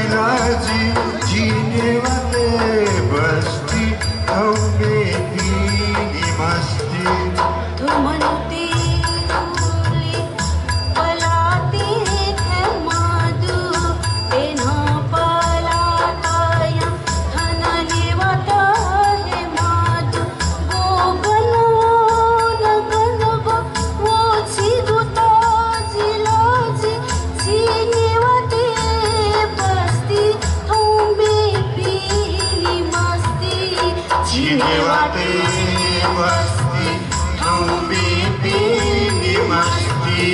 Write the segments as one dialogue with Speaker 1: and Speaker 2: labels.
Speaker 1: जिलाजी जीने वाले बस्ती हमें दीनी मस्ती
Speaker 2: धुमनते फूले पलाते हैं माधु तेना पलाताया हनने वाता है माधु गोगन नगन गो वो चिगुता जिलाजी जीने वाते बस्ती हमें पीनी मस्ती
Speaker 1: जीने वाले बस्ती हमें दीनी मस्ती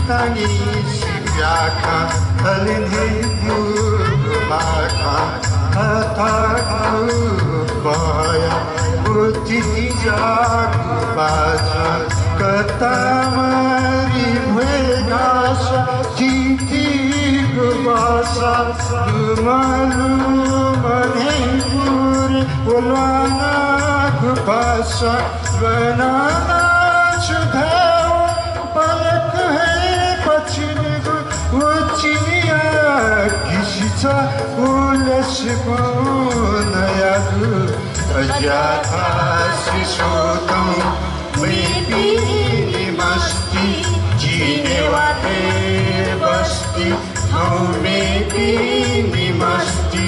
Speaker 1: Tani siaka halinhi maka hataku baya uti jaku baja katamari bhegasa titi gubasa lumalu manhipuri ulana gubasa banana chudhawa palak hai वो चिनिया किसी चा उलस को नया अजाता शिशोतम में पीनी मस्ती जीने वाले बस्ती हमें पीनी मस्ती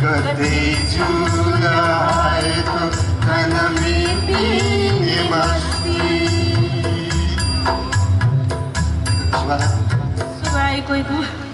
Speaker 1: Gade jula hai to khan mein
Speaker 2: कोही